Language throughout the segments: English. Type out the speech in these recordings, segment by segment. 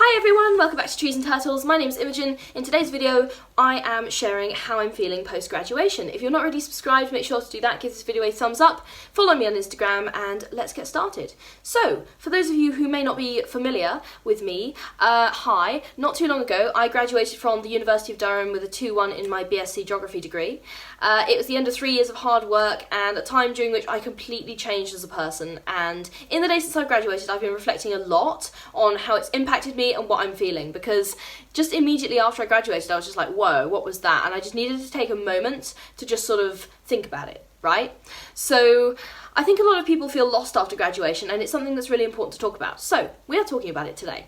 Hi everyone, welcome back to Trees and Turtles. My name is Imogen. In today's video, I am sharing how I'm feeling post-graduation. If you're not already subscribed, make sure to do that, give this video a thumbs up, follow me on Instagram, and let's get started. So, for those of you who may not be familiar with me, hi. Not too long ago, I graduated from the University of Durham with a 2-1 in my BSc Geography degree. It was the end of 3 years of hard work and a time during which I completely changed as a person. And in the days since I graduated, I've been reflecting a lot on how it's impacted me and what I'm feeling, because just immediately after I graduated I was just like, whoa, what was that? And I just needed to take a moment to just sort of think about it, right? So I think a lot of people feel lost after graduation, and it's something that's really important to talk about. So we are talking about it today.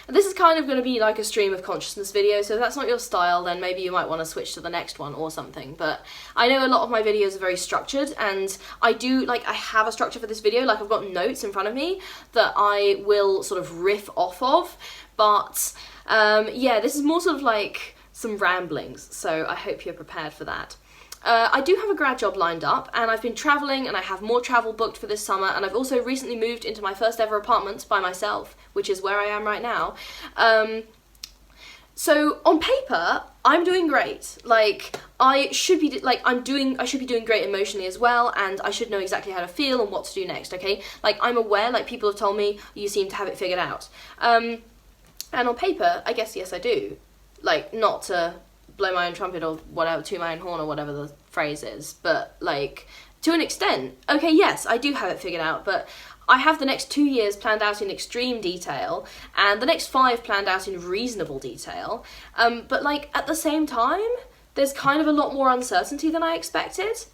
And this is kind of going to be like a stream of consciousness video, so if that's not your style, then maybe you might want to switch to the next one or something. But I know a lot of my videos are very structured, and I have a structure for this video. Like, I've got notes in front of me that I will sort of riff off of, but yeah, this is more sort of like some ramblings, so I hope you're prepared for that. I do have a grad job lined up, and I've been travelling, and I have more travel booked for this summer, and I've also recently moved into my first ever apartment by myself, which is where I am right now. So on paper, I'm doing great. Like, I should be doing great emotionally as well, and I should know exactly how to feel and what to do next, okay? Like, I'm aware, like, people have told me, you seem to have it figured out. And on paper, I guess, yes, I do. Like, not to blow my own trumpet or whatever, toot my own horn or whatever the phrase is, but like, to an extent, okay, yes, I do have it figured out, but I have the next 2 years planned out in extreme detail, and the next 5 planned out in reasonable detail, but like, at the same time, there's kind of a lot more uncertainty than I expected.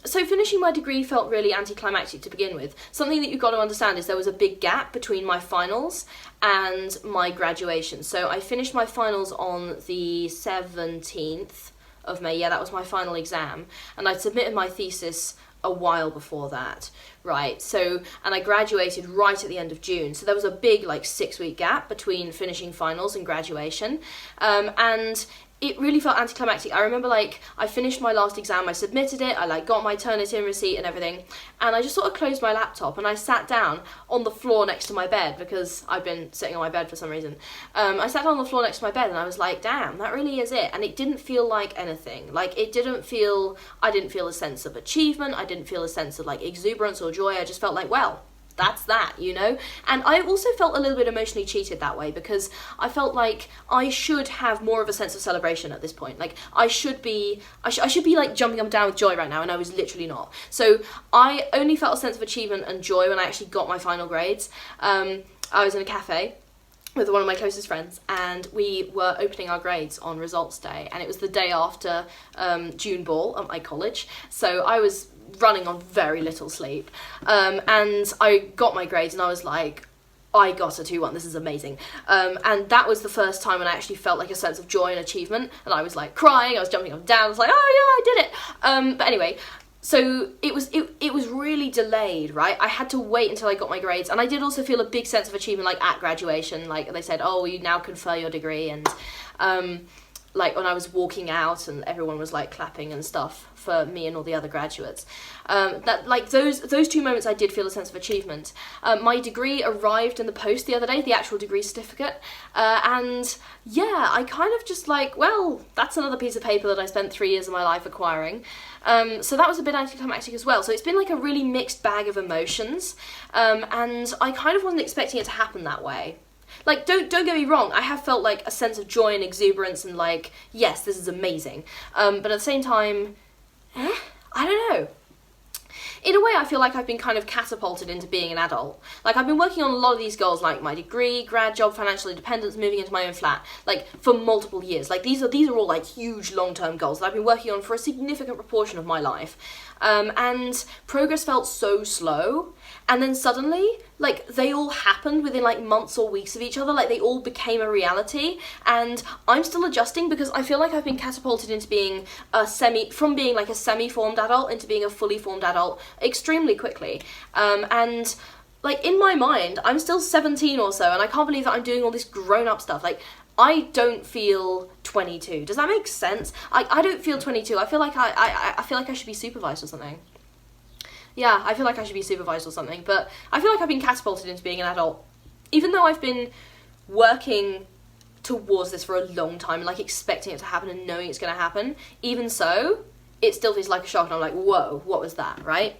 So finishing my degree felt really anticlimactic to begin with. Something that you've got to understand is there was a big gap between my finals and my graduation. So I finished my finals on the 17th of May, yeah, that was my final exam, and I'd submitted my thesis a while before that, right? So, and I graduated right at the end of June, so there was a big, like, 6-week gap between finishing finals and graduation, and it really felt anticlimactic. I remember, like, I finished my last exam, I submitted it, I, like, got my Turnitin receipt and everything, and I just sort of closed my laptop and I sat down on the floor next to my bed, because I've been sitting on my bed for some reason. I sat down on the floor next to my bed and I was like, damn, that really is it. And it didn't feel like anything. Like, I didn't feel a sense of achievement, I didn't feel a sense of, like, exuberance or joy. I just felt like, well, that's that, you know? And I also felt a little bit emotionally cheated that way, because I felt like I should have more of a sense of celebration at this point. Like, I should be like jumping up and down with joy right now, and I was literally not. So I only felt a sense of achievement and joy when I actually got my final grades. I was in a cafe with one of my closest friends, and we were opening our grades on results day, and it was the day after June ball at my college, so I was running on very little sleep, and I got my grades and I was like, I got a 2-1, this is amazing. And that was the first time when I actually felt like a sense of joy and achievement, and I was like crying, I was jumping up and down, I was like, oh yeah, I did it. But anyway, so it was really delayed, right? I had to wait until I got my grades, and I did also feel a big sense of achievement, like at graduation, like they said, oh, you now confer your degree, and like when I was walking out and everyone was like clapping and stuff for me and all the other graduates. That, like, those 2 moments I did feel a sense of achievement. My degree arrived in the post the other day, the actual degree certificate, and yeah, I kind of just like, well, that's another piece of paper that I spent 3 years of my life acquiring. So that was a bit anticlimactic as well. So it's been like a really mixed bag of emotions, and I kind of wasn't expecting it to happen that way. Like, don't get me wrong, I have felt like a sense of joy and exuberance and like, yes, this is amazing. But at the same time, I don't know. In a way, I feel like I've been kind of catapulted into being an adult. Like, I've been working on a lot of these goals, like my degree, grad job, financial independence, moving into my own flat, like, for multiple years. Like, these are all, like, huge long-term goals that I've been working on for a significant proportion of my life. And progress felt so slow, and then suddenly, like, they all happened within, like, months or weeks of each other. Like, they all became a reality, and I'm still adjusting, because I feel like I've been catapulted into being from being like a semi-formed adult into being a fully formed adult extremely quickly. And like, in my mind, I'm still 17 or so, and I can't believe that I'm doing all this grown-up stuff. Like, I don't feel 22. Does that make sense? I don't feel 22. I feel like I feel like I should be supervised or something. Yeah, I feel like I should be supervised or something, but I feel like I've been catapulted into being an adult. Even though I've been working towards this for a long time, like expecting it to happen and knowing it's going to happen. Even so, it still feels like a shock and I'm like, whoa, what was that, right?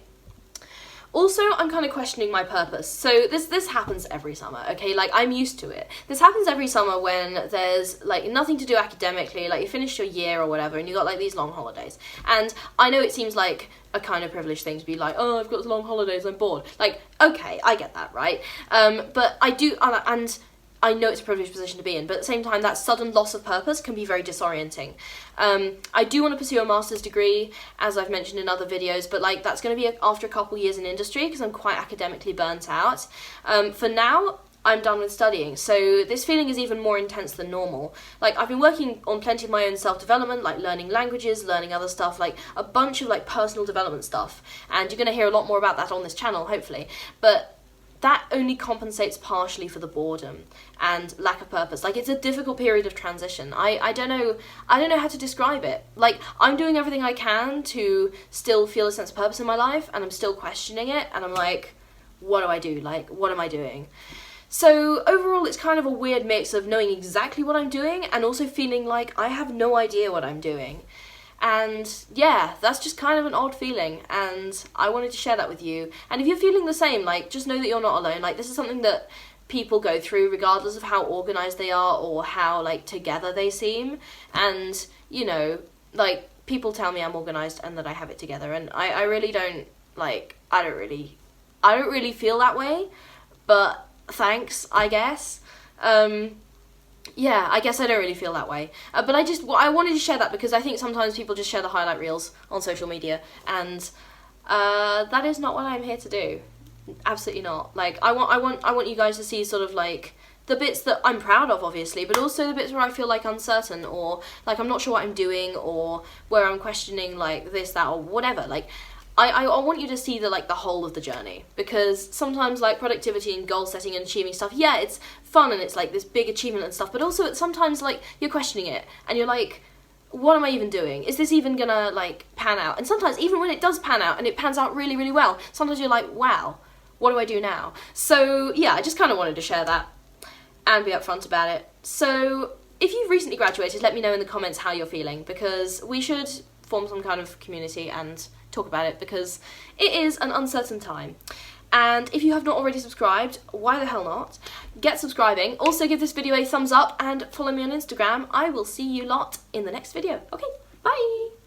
Also, I'm kind of questioning my purpose. So this happens every summer, okay? Like, I'm used to it. This happens every summer when there's, like, nothing to do academically, like, you finished your year or whatever, and you got, like, these long holidays. And I know it seems like a kind of privileged thing to be like, oh, I've got long holidays, I'm bored. Like, okay, I get that, right? But I do, and I know it's a privileged position to be in, but at the same time, that sudden loss of purpose can be very disorienting. I do want to pursue a master's degree, as I've mentioned in other videos, but like that's going to be after a couple years in industry because I'm quite academically burnt out. For now, I'm done with studying, so this feeling is even more intense than normal. Like, I've been working on plenty of my own self-development, like learning languages, learning other stuff, like a bunch of like personal development stuff, and you're going to hear a lot more about that on this channel, hopefully. But that only compensates partially for the boredom and lack of purpose. Like, it's a difficult period of transition. I don't know how to describe it. Like, I'm doing everything I can to still feel a sense of purpose in my life, and I'm still questioning it, and I'm like, what do I do? Like, what am I doing? So overall, it's kind of a weird mix of knowing exactly what I'm doing and also feeling like I have no idea what I'm doing. And yeah, that's just kind of an odd feeling, and I wanted to share that with you. And if you're feeling the same, like, just know that you're not alone. Like, this is something that people go through regardless of how organised they are or how, like, together they seem. And, you know, like, people tell me I'm organised and that I have it together, and I really don't, like, I don't really feel that way, but thanks, I guess. Yeah, I guess I don't really feel that way. But I wanted to share that because I think sometimes people just share the highlight reels on social media, and that is not what I'm here to do. Absolutely not. Like, I want you guys to see sort of like the bits that I'm proud of, obviously, but also the bits where I feel like uncertain, or like I'm not sure what I'm doing, or where I'm questioning like this, that, or whatever. Like, I want you to see the whole of the journey, because sometimes like productivity and goal setting and achieving stuff, yeah, it's fun and it's like this big achievement and stuff, but also sometimes like you're questioning it and you're like, what am I even doing? Is this even gonna like pan out? And sometimes even when it does pan out and it pans out really, really well, sometimes you're like, wow, what do I do now? So yeah, I just kind of wanted to share that and be upfront about it. So if you've recently graduated, let me know in the comments how you're feeling, because we should form some kind of community and talk about it, because it is an uncertain time. And if you have not already subscribed, why the hell not? Get subscribing. Also give this video a thumbs up and follow me on Instagram. I will see you lot in the next video. Okay, bye!